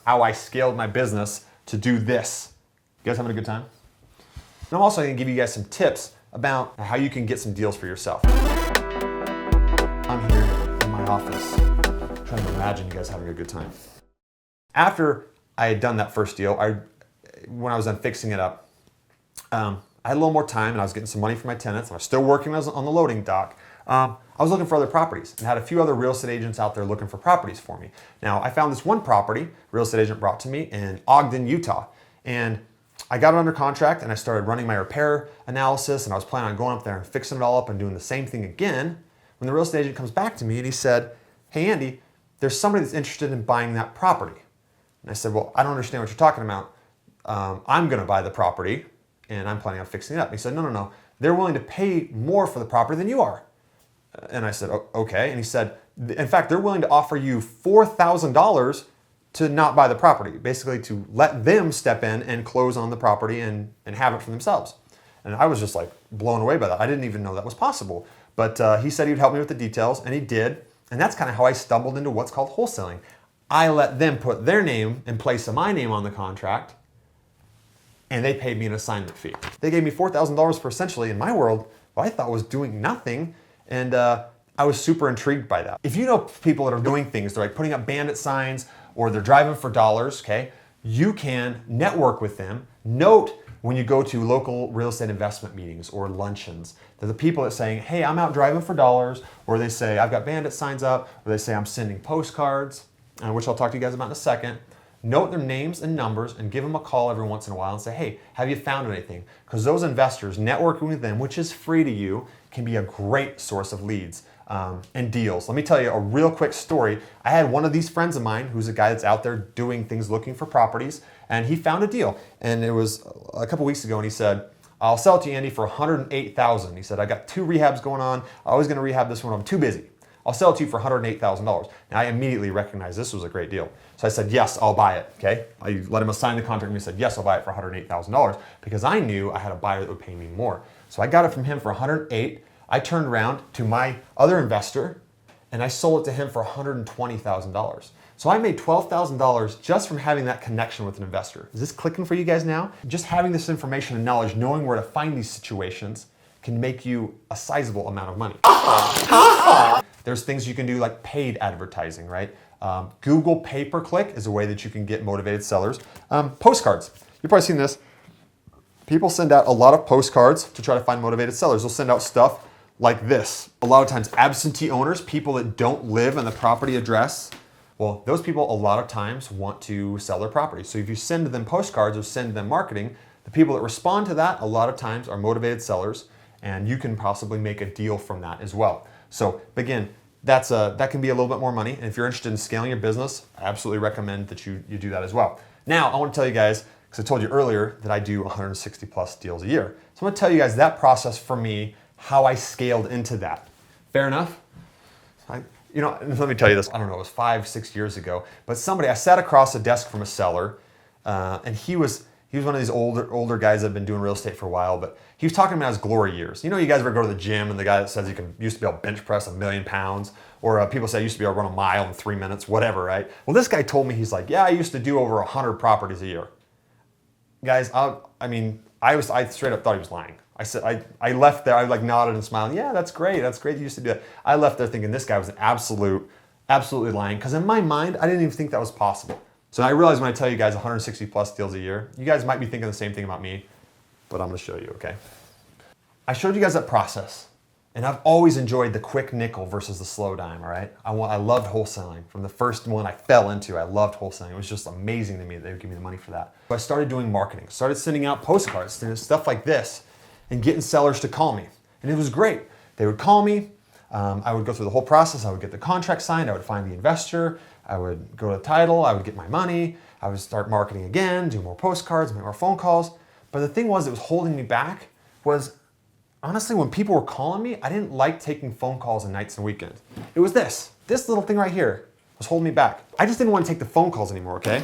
how I scaled my business to do this. You guys having a good time? And I'm also gonna give you guys some tips about how you can get some deals for yourself. I'm here in my office, trying to imagine you guys having a good time. After I had done that first deal, when I was done fixing it up, I had a little more time and I was getting some money from my tenants. And I was still working on the loading dock. I was looking for other properties and had a few other real estate agents out there looking for properties for me. Now, I found this one property, real estate agent brought to me in Ogden, Utah. And I got it under contract and I started running my repair analysis, and I was planning on going up there and fixing it all up and doing the same thing again when the real estate agent comes back to me and he said, "Hey Andy, there's somebody that's interested in buying that property." And I said, "Well, I don't understand what you're talking about. I'm gonna buy the property and I'm planning on fixing it up." And he said, no. They're willing to pay more for the property than you are. And I said, okay. And he said, in fact, they're willing to offer you $4,000 to not buy the property, basically to let them step in and close on the property and have it for themselves. And I was just like blown away by that. I didn't even know that was possible. But he said he'd help me with the details, and he did. And that's kind of how I stumbled into what's called wholesaling. I let them put their name in place of my name on the contract, and they paid me an assignment fee. They gave me $4,000 for essentially, in my world, what I thought was doing nothing. And I was super intrigued by that. If you know people that are doing things, they're like putting up bandit signs or they're driving for dollars, okay, you can network with them. Note when you go to local real estate investment meetings or luncheons, they're the people that saying, "Hey, I'm out driving for dollars," or they say, "I've got bandit signs up," or they say, "I'm sending postcards," which I'll talk to you guys about in a second. Note their names and numbers and give them a call every once in a while and say, "Hey, have you found anything?" Because those investors, networking with them, which is free to you, can be a great source of leads and deals. Let me tell you a real quick story. I had one of these friends of mine who's a guy that's out there doing things, looking for properties, and he found a deal. And it was a couple weeks ago, and he said, "I'll sell it to you, Andy, for $108,000. He said, "I got 2 rehabs going on. I was gonna rehab this one, I'm too busy. I'll sell it to you for $108,000. Now I immediately recognized this was a great deal. So I said, "Yes, I'll buy it," okay? I let him assign the contract and he said, "Yes, I'll buy it for $108,000 because I knew I had a buyer that would pay me more." So I got it from him for $108,000. I turned around to my other investor and I sold it to him for $120,000. So I made $12,000 just from having that connection with an investor. Is this clicking for you guys now? Just having this information and knowledge, knowing where to find these situations can make you a sizable amount of money. There's things you can do like paid advertising, right? Google pay-per-click is a way that you can get motivated sellers. Postcards. You've probably seen this. People send out a lot of postcards to try to find motivated sellers. They'll send out stuff like this. A lot of times absentee owners, people that don't live in the property address, well, those people a lot of times want to sell their property. So if you send them postcards or send them marketing, the people that respond to that a lot of times are motivated sellers, and you can possibly make a deal from that as well. So again, that can be a little bit more money. And if you're interested in scaling your business, I absolutely recommend that you do that as well. Now, I want to tell you guys, because I told you earlier that I do 160 plus deals a year. So I'm going to tell you guys that process for me, how I scaled into that. Fair enough? Let me tell you this. I don't know, it was 5-6 years ago, but I sat across a desk from a seller, and he was one of these older guys that have been doing real estate for a while, but he was talking about his glory years. You know, you guys ever go to the gym and the guy that says used to be able to bench press 1,000,000 pounds, or people say I used to be able to run a mile in 3 minutes, whatever, right? Well, this guy told me, he's like, "Yeah, I used to do over 100 properties a year." Guys, I straight up thought he was lying. I said, I left there, I like nodded and smiled. "Yeah, that's great. You used to do that." I left there thinking this guy was absolutely lying, because in my mind, I didn't even think that was possible. So I realized when I tell you guys 160 plus deals a year, you guys might be thinking the same thing about me, but I'm gonna show you, okay? I showed you guys that process, and I've always enjoyed the quick nickel versus the slow dime, all right? I loved wholesaling. From the first one I fell into, I loved wholesaling. It was just amazing to me that they would give me the money for that. So I started doing marketing, started sending out postcards, stuff like this, and getting sellers to call me. And it was great. They would call me, I would go through the whole process, I would get the contract signed, I would find the investor, I would go to the title, I would get my money, I would start marketing again, do more postcards, make more phone calls. But the thing was that was holding me back was, honestly, when people were calling me, I didn't like taking phone calls on nights and weekends. It was this little thing right here was holding me back. I just didn't want to take the phone calls anymore, okay?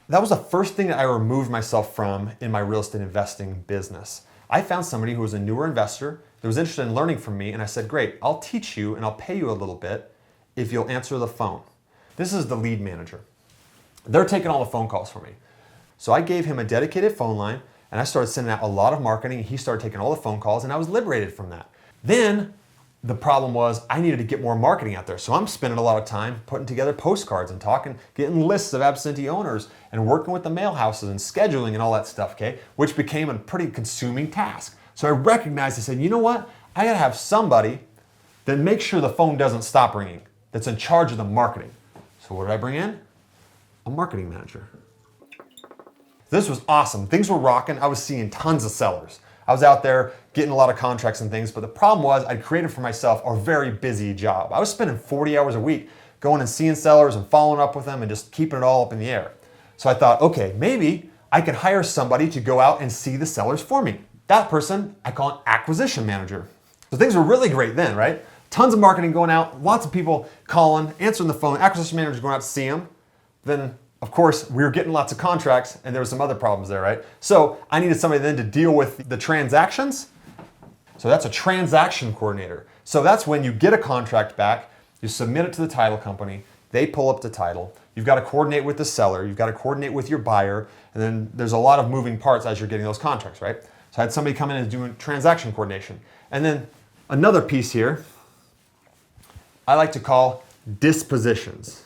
That was the first thing that I removed myself from in my real estate investing business. I found somebody who was a newer investor that was interested in learning from me, and I said, "Great, I'll teach you and I'll pay you a little bit if you'll answer the phone." This is the lead manager. They're taking all the phone calls for me. So I gave him a dedicated phone line and I started sending out a lot of marketing. He started taking all the phone calls and I was liberated from that. Then the problem was I needed to get more marketing out there. So I'm spending a lot of time putting together postcards and talking, getting lists of absentee owners and working with the mail houses and scheduling and all that stuff, okay? Which became a pretty consuming task. So I recognized, I said, you know what? I gotta have somebody that makes sure the phone doesn't stop ringing, that's in charge of the marketing. So what did I bring in? A marketing manager. This was awesome. Things were rocking. I was seeing tons of sellers. I was out there getting a lot of contracts and things, but the problem was I'd created for myself a very busy job. I was spending 40 hours a week going and seeing sellers and following up with them and just keeping it all up in the air. So I thought, okay, maybe I could hire somebody to go out and see the sellers for me. That person, I call an acquisition manager. So things were really great then, right? Tons of marketing going out, lots of people calling, answering the phone, acquisition managers going out to see them. Then of course, we were getting lots of contracts and there were some other problems there, right? So I needed somebody then to deal with the transactions. So that's a transaction coordinator. So that's when you get a contract back, you submit it to the title company, they pull up the title, you've got to coordinate with the seller, you've got to coordinate with your buyer, and then there's a lot of moving parts as you're getting those contracts, right? So I had somebody come in and do transaction coordination. And then another piece here, I like to call dispositions.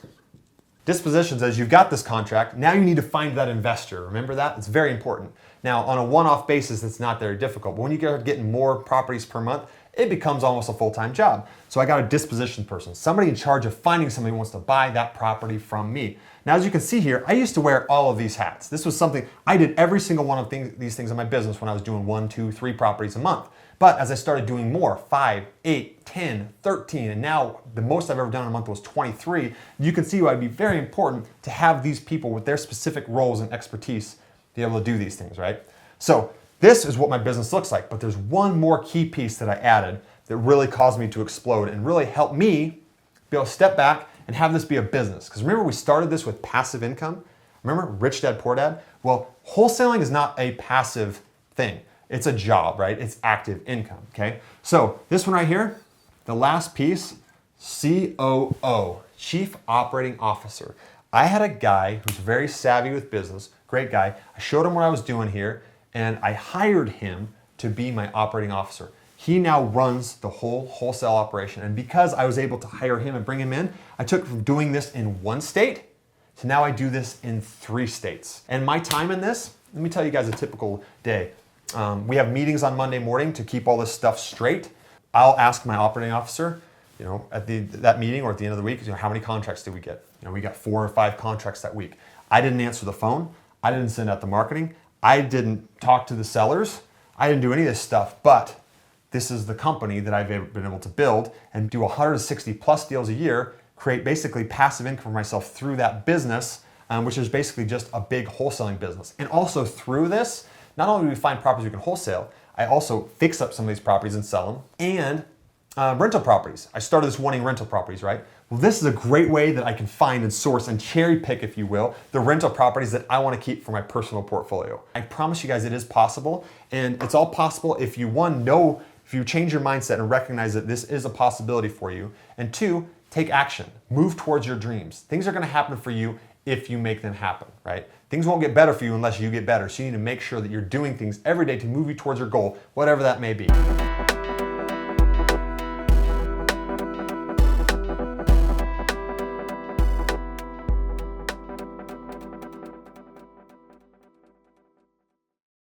Dispositions, as you've got this contract, now you need to find that investor. Remember that? It's very important. Now, on a one-off basis, it's not very difficult. But when you start getting more properties per month, it becomes almost a full-time job. So I got a disposition person, somebody in charge of finding somebody who wants to buy that property from me. Now, as you can see here, I used to wear all of these hats. This was something, I did every single one of these things in my business when I was doing 1, 2, 3 properties a month. But as I started doing more, 5, 8, 10, 13, and now the most I've ever done in a month was 23, you can see why it'd be very important to have these people with their specific roles and expertise be able to do these things, right? So this is what my business looks like, but there's one more key piece that I added that really caused me to explode and really helped me be able to step back and have this be a business. Because remember, we started this with passive income. Remember, Rich Dad, Poor Dad? Well, wholesaling is not a passive thing. It's a job, right? It's active income, okay? So this one right here, the last piece, COO, Chief Operating Officer. I had a guy who's very savvy with business, great guy. I showed him what I was doing here, and I hired him to be my operating officer. He now runs the whole wholesale operation, and because I was able to hire him and bring him in, I took from doing this in 1 state to now I do this in 3 states. And my time in this, let me tell you guys a typical day. We have meetings on Monday morning to keep all this stuff straight. I'll ask my operating officer, at that meeting or at the end of the week, how many contracts did we get? We got 4 or 5 contracts that week. I didn't answer the phone. I didn't send out the marketing. I didn't talk to the sellers. I didn't do any of this stuff, but this is the company that I've been able to build and do 160 plus deals a year, create basically passive income for myself through that business, which is basically just a big wholesaling business. And also through this, not only do we find properties we can wholesale, I also fix up some of these properties and sell them, and rental properties. I started this wanting rental properties, right? Well, this is a great way that I can find and source and cherry pick, if you will, the rental properties that I want to keep for my personal portfolio. I promise you guys it is possible, and it's all possible if you, if you change your mindset and recognize that this is a possibility for you, and 2, take action, move towards your dreams. Things are going to happen for you if you make them happen, right? Things won't get better for you unless you get better. So you need to make sure that you're doing things every day to move you towards your goal, whatever that may be.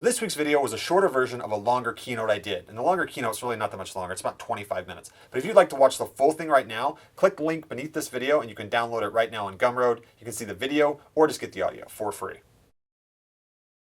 This week's video was a shorter version of a longer keynote I did. And the longer keynote's really not that much longer. It's about 25 minutes. But if you'd like to watch the full thing right now, click the link beneath this video and you can download it right now on Gumroad. You can see the video or just get the audio for free.